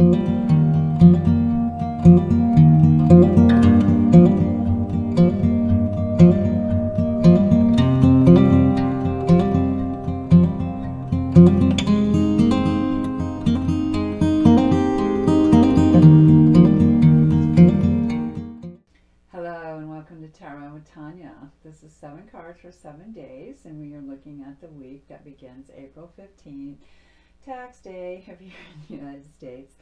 Hello and welcome to Tarot with Tanya. This is 7 cards for 7 days, and we are looking at the week that begins April 15th, tax day if you're in the United States,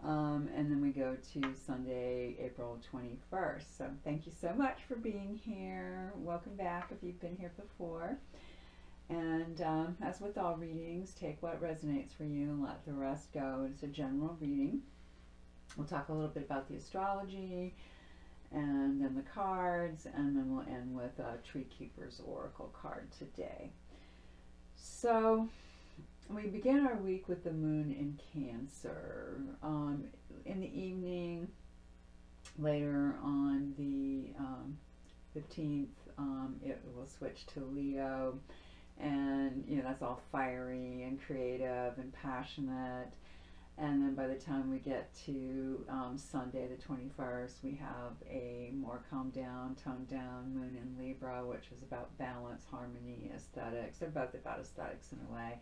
and then we go to Sunday, April 21st. So thank you so much for being here. Welcome back if you've been here before. And as with all readings, take what resonates for you and let the rest go. It's a general reading. We'll talk a little bit about the astrology, and then the cards, and then we'll end with a Tree Keeper's Oracle card today. So we begin our week with the moon in Cancer. In the evening, later on the 15th, it will switch to Leo, and that's all fiery and creative and passionate. And then by the time we get to Sunday the 21st, we have a more calmed down, toned down moon in Libra, which is about balance, harmony, aesthetics. They're both about aesthetics in a way.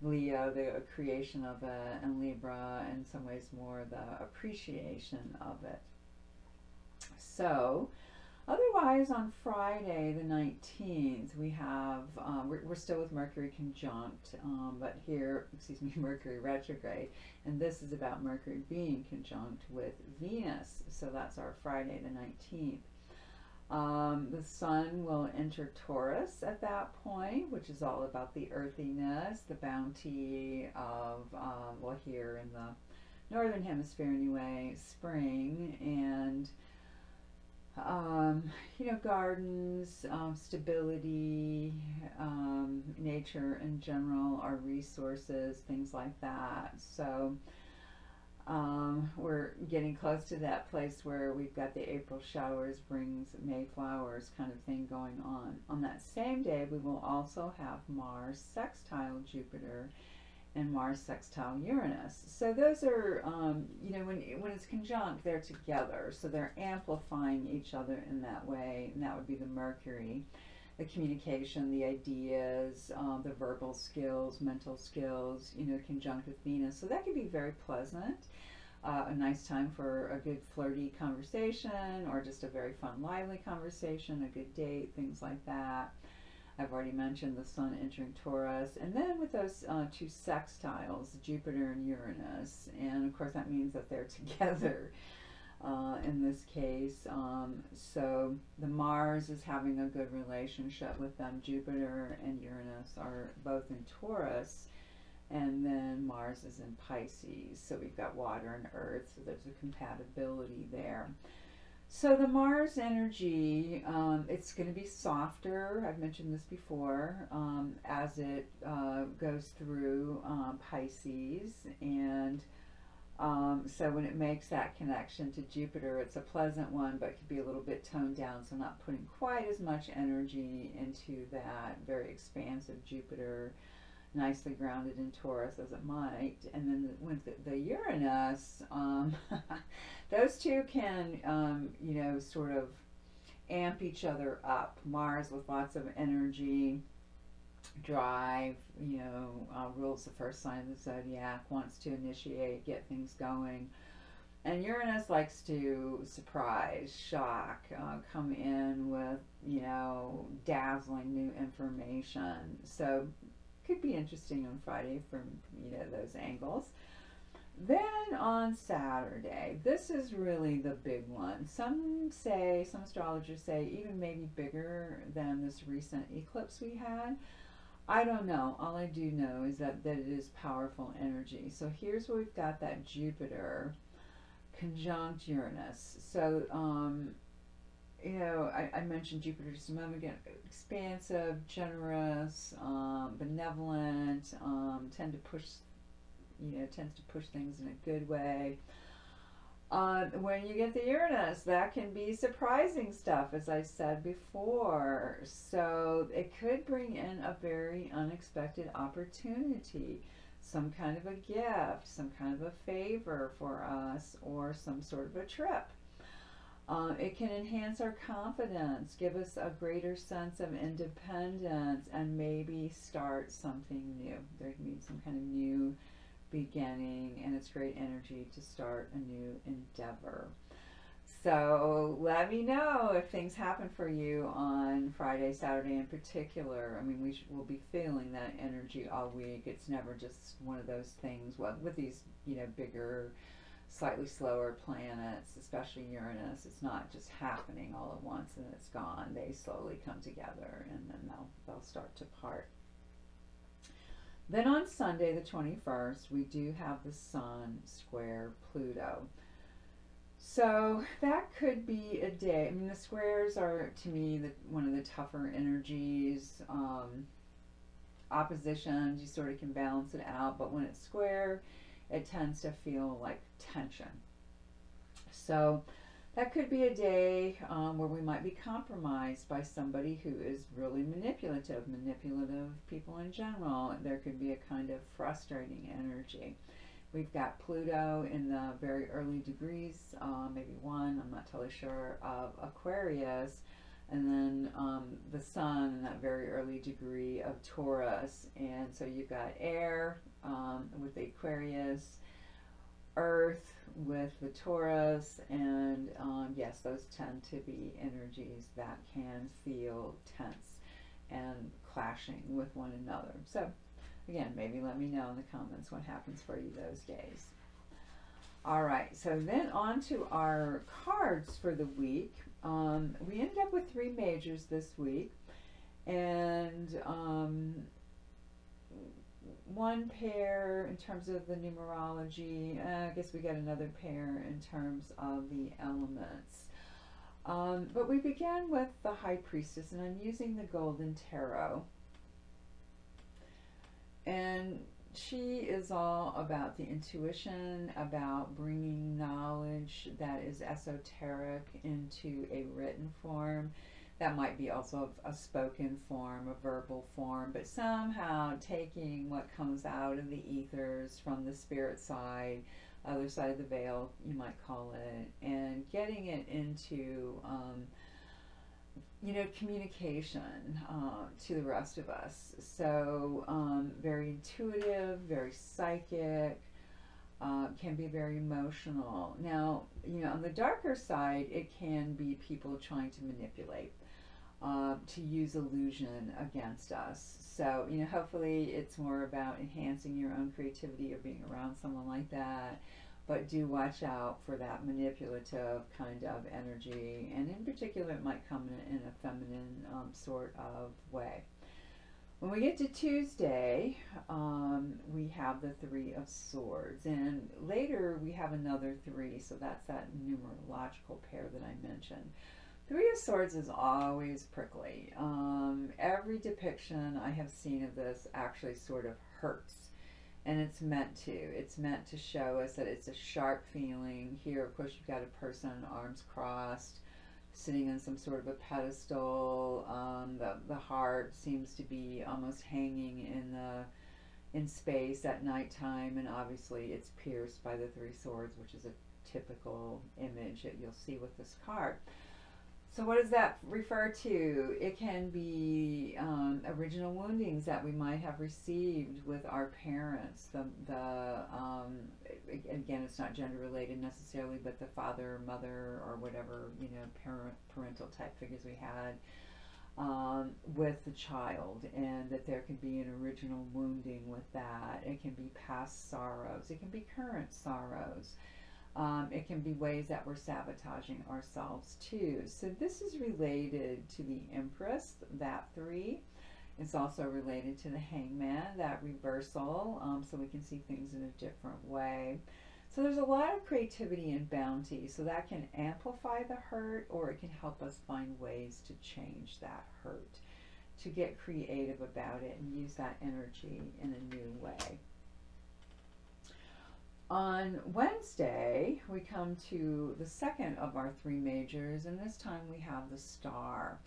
Leo, the creation of it, and Libra, in some ways, more the appreciation of it. So, otherwise, on Friday the 19th, we have, we're still with Mercury conjunct, but here, Mercury retrograde, and this is about Mercury being conjunct with Venus, so that's our Friday the 19th. The Sun will enter Taurus at that point, which is all about the earthiness, the bounty of, well, here in the Northern Hemisphere anyway, spring, and gardens, stability, nature in general, our resources, things like that. So we're getting close to that place where we've got the April showers brings May flowers kind of thing going on. On that same day, we will also have Mars sextile Jupiter and Mars sextile Uranus. So those are, when it's conjunct, they're together. So they're amplifying each other in that way. And that would be the Mercury, the communication, the ideas, the verbal skills, mental skills, conjunct with Venus. So that could be very pleasant. A nice time for a good flirty conversation, or just a very fun, lively conversation, a good date, things like that. I've already mentioned the Sun entering Taurus, and then with those two sextiles, Jupiter and Uranus, and of course that means that they're together in this case. So the Mars is having a good relationship with them. Jupiter and Uranus are both in Taurus, and then Mars is in Pisces. So we've got water and earth, so there's a compatibility there. So the Mars energy, it's going to be softer. I've mentioned this before, as it goes through Pisces. And so when it makes that connection to Jupiter, it's a pleasant one, but could be a little bit toned down, so not putting quite as much energy into that very expansive Jupiter, nicely grounded in Taurus as it might. And then with the Uranus, those two can, sort of amp each other up. Mars with lots of energy, drive, rules the first sign of the zodiac, wants to initiate, get things going. And Uranus likes to surprise, shock, come in with, dazzling new information. So could be interesting on Friday from, those angles. Then on Saturday, this is really the big one. Some astrologers say even maybe bigger than this recent eclipse we had. I don't know. All I do know is that it is powerful energy. So here's where we've got that Jupiter conjunct Uranus. So, I mentioned Jupiter just a moment ago. Expansive, generous, benevolent, tends to push things in a good way. When you get the Uranus, that can be surprising stuff, as I said before. So it could bring in a very unexpected opportunity. some kind of a gift, some kind of a favor for us, or some sort of a trip. It can enhance our confidence, give us a greater sense of independence, and maybe start something new. There can be some kind of new beginning, and it's great energy to start a new endeavor. So let me know if things happen for you on Friday, Saturday in particular. I mean, we'll be feeling that energy all week. It's never just one of those things. Well, with these, bigger, slightly slower planets, especially Uranus, it's not just happening all at once and it's gone. They slowly come together and then they'll start to part. Then on Sunday, the 21st, we do have the Sun square Pluto. So that could be a day. I mean, the squares are, to me, one of the tougher energies. Oppositions, you sort of can balance it out, but when it's square, it tends to feel like tension. So that could be a day where we might be compromised by somebody who is really manipulative people in general. There could be a kind of frustrating energy. We've got Pluto in the very early degrees, maybe one, I'm not totally sure, of Aquarius, and then the Sun in that very early degree of Taurus. And so you've got air with the Aquarius, Earth with the Taurus, and yes, those tend to be energies that can feel tense and clashing with one another. So again, maybe let me know in the comments what happens for you those days. All right, so then on to our cards for the week. We ended up with 3 majors this week, and one pair in terms of the numerology. I guess we got another pair in terms of the elements. But we began with the High Priestess, and I'm using the Golden Tarot. And she is all about the intuition, about bringing knowledge that is esoteric into a written form. That might be also a spoken form, a verbal form, but somehow taking what comes out of the ethers from the spirit side, other side of the veil, you might call it, and getting it into communication to the rest of us. So very intuitive, very psychic, can be very emotional. Now, on the darker side, it can be people trying to manipulate, to use illusion against us. So, hopefully it's more about enhancing your own creativity or being around someone like that. But do watch out for that manipulative kind of energy. And in particular, it might come in a feminine sort of way. When we get to Tuesday, we have the 3 of Swords. And later, we have another 3. So that's that numerological pair that I mentioned. 3 of Swords is always prickly. Every depiction I have seen of this actually sort of hurts. And it's meant to. It's meant to show us that it's a sharp feeling. Here, of course, you've got a person, arms crossed, sitting on some sort of a pedestal. The heart seems to be almost hanging in space at nighttime, and obviously it's pierced by the 3 swords, which is a typical image that you'll see with this card. So what does that refer to? It can be original woundings that we might have received with our parents. Again, it's not gender related necessarily, but the father, mother, or whatever, parental type figures we had with the child, and that there can be an original wounding with that. It can be past sorrows. It can be current sorrows. It can be ways that we're sabotaging ourselves too. So this is related to the Empress, that 3. It's also related to the Hangman, that reversal, so we can see things in a different way. So there's a lot of creativity and bounty, so that can amplify the hurt, or it can help us find ways to change that hurt, to get creative about it and use that energy in a new way. On Wednesday, we come to the second of our 3 majors, and this time we have the Star.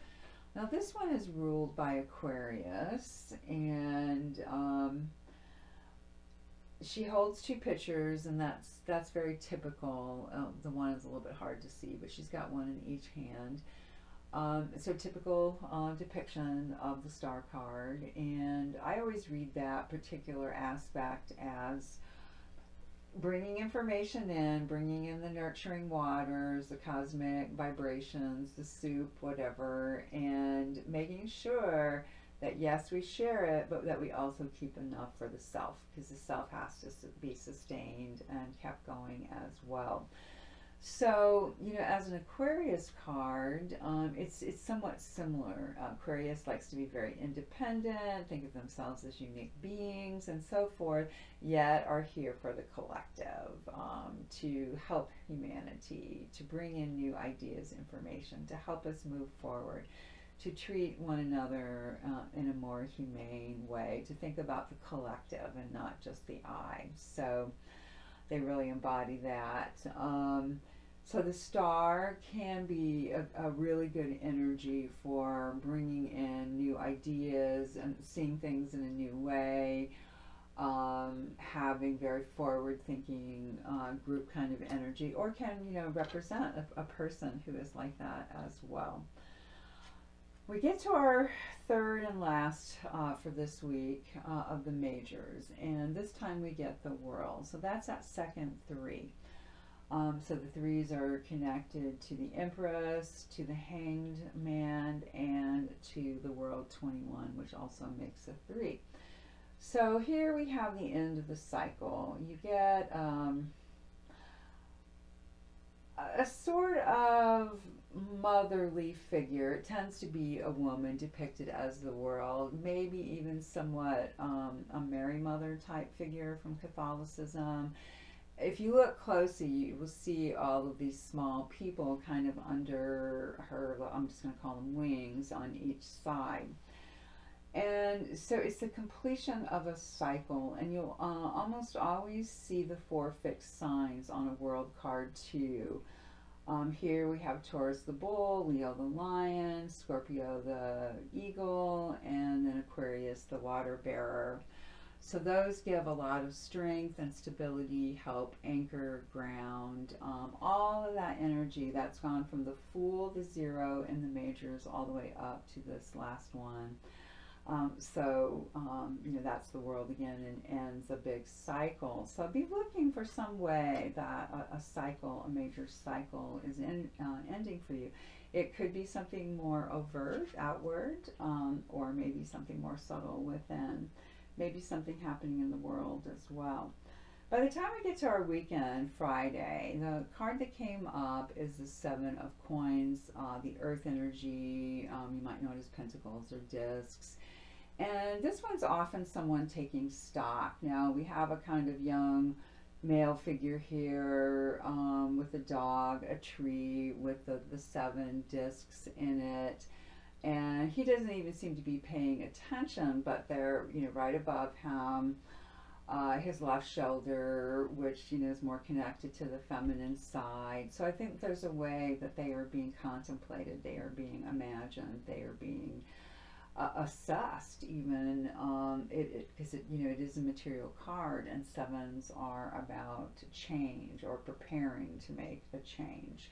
Now this one is ruled by Aquarius, and she holds two pictures, and that's very typical. The one is a little bit hard to see, but she's got one in each hand. So typical depiction of the star card, and I always read that particular aspect as bringing information in, bringing in the nurturing waters, the cosmic vibrations, the soup, whatever, and making sure that yes, we share it, but that we also keep enough for the self, because the self has to be sustained and kept going as well. So, as an Aquarius card, it's somewhat similar. Aquarius likes to be very independent, think of themselves as unique beings, and so forth, yet are here for the collective, to help humanity, to bring in new ideas, information, to help us move forward, to treat one another in a more humane way, to think about the collective and not just the I. So they really embody that. So the star can be a really good energy for bringing in new ideas and seeing things in a new way, having very forward-thinking group kind of energy, or can represent a person who is like that as well. We get to our third and last for this week of the majors, and this time we get the World. So that's that second three. So the threes are connected to the Empress, to the Hanged Man, and to the World 21, which also makes a three. So here we have the end of the cycle. You get a sort of motherly figure. It tends to be a woman depicted as the World, maybe even somewhat a Mary Mother type figure from Catholicism. If you look closely, you will see all of these small people kind of under her, I'm just going to call them wings, on each side. And so it's the completion of a cycle, and you'll almost always see the four fixed signs on a World card too. Here we have Taurus the bull, Leo the lion, Scorpio the eagle, and then Aquarius the water bearer. So those give a lot of strength and stability, help anchor ground. All of that energy that's gone from the Fool, the zero, and the majors all the way up to this last one. That's the World again, and ends a big cycle. So be looking for some way that a cycle, a major cycle, is ending for you. It could be something more overt, outward, or maybe something more subtle within. Maybe something happening in the world as well. By the time we get to our weekend, Friday, the card that came up is the Seven of Coins, the Earth energy. You might know it as pentacles or discs. And this one's often someone taking stock. Now, we have a kind of young male figure here with a dog, a tree with the seven discs in it. And he doesn't even seem to be paying attention, but they're, right above him. His left shoulder, which, is more connected to the feminine side. So I think there's a way that they are being contemplated, they are being imagined, they are being assessed even, because it is a material card, and sevens are about change or preparing to make a change.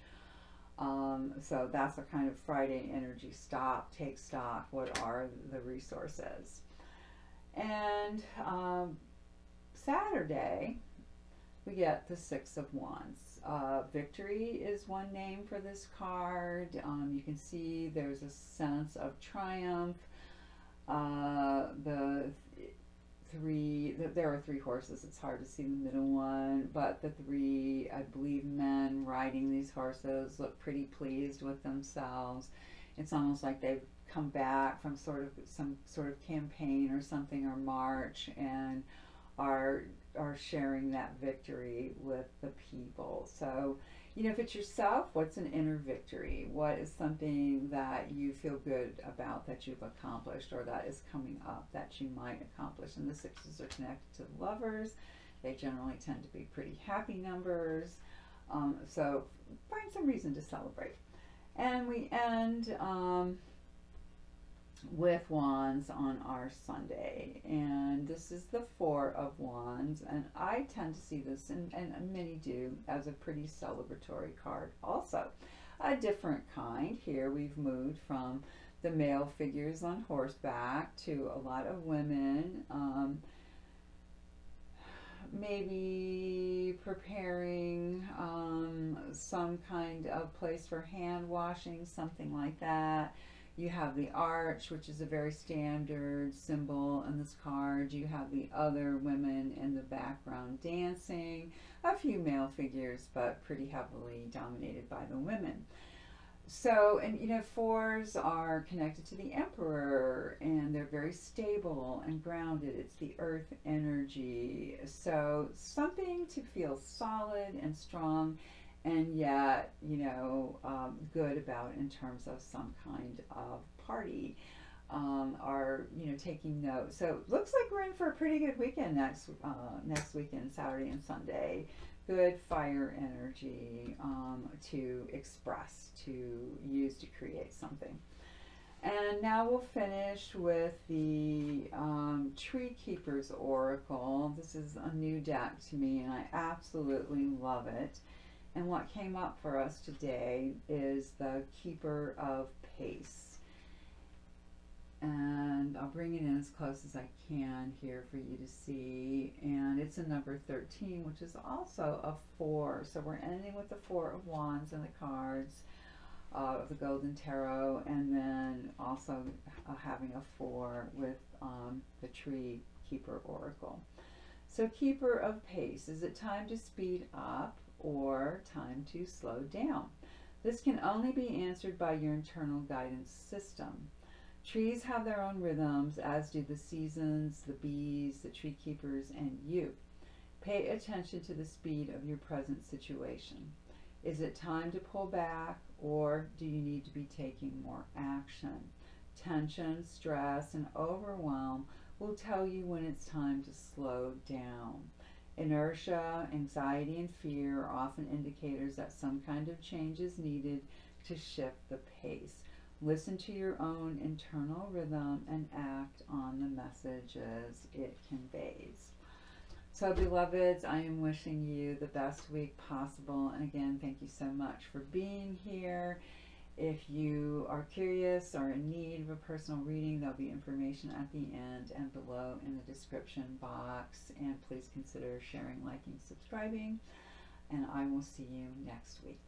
So that's a kind of Friday energy. Stop, take stock, what are the resources? And Saturday, we get the Six of Wands. Victory is one name for this card. You can see there's a sense of triumph. There are three horses. It's hard to see the middle one, but the three, I believe, men riding these horses look pretty pleased with themselves. It's almost like they've come back from some sort of campaign or something, or march, and are sharing that victory with the people. So, if it's yourself, what's an inner victory? What is something that you feel good about that you've accomplished, or that is coming up that you might accomplish? And the sixes are connected to lovers. They generally tend to be pretty happy numbers. So find some reason to celebrate. And we end with Wands on our Sunday. And this is the Four of Wands. And I tend to see this, and many do, as a pretty celebratory card. Also, a different kind. Here we've moved from the male figures on horseback to a lot of women. Maybe preparing some kind of place for hand washing, something like that. You have the arch, which is a very standard symbol in this card. You have the other women in the background dancing. A few male figures, but pretty heavily dominated by the women. So, and you know, fours are connected to the emperor, and they're very stable and grounded. It's the earth energy. So something to feel solid and strong, and yet, you know, good about in terms of some kind of party. Are, you know, taking note. So looks like we're in for a pretty good weekend next weekend, Saturday and Sunday. Good fire energy to express, to use to create something. And now we'll finish with the Tree Keeper's Oracle. This is a new deck to me, and I absolutely love it. And what came up for us today is the Keeper of Pace. And I'll bring it in as close as I can here for you to see. And it's a number 13, which is also a 4. So we're ending with the 4 of Wands in the cards of the Golden Tarot, and then also having a 4 with the Tree Keeper Oracle. So Keeper of Pace, is it time to speed up or time to slow down? This can only be answered by your internal guidance system. Trees have their own rhythms, as do the seasons, the bees, the tree keepers, and you. Pay attention to the speed of your present situation. Is it time to pull back, or do you need to be taking more action? Tension, stress, and overwhelm will tell you when it's time to slow down. Inertia, anxiety, and fear are often indicators that some kind of change is needed to shift the pace. Listen to your own internal rhythm and act on the messages it conveys. So, beloveds, I am wishing you the best week possible. And again, thank you so much for being here. If you are curious or in need of a personal reading, there'll be information at the end and below in the description box. And please consider sharing, liking, subscribing. And I will see you next week.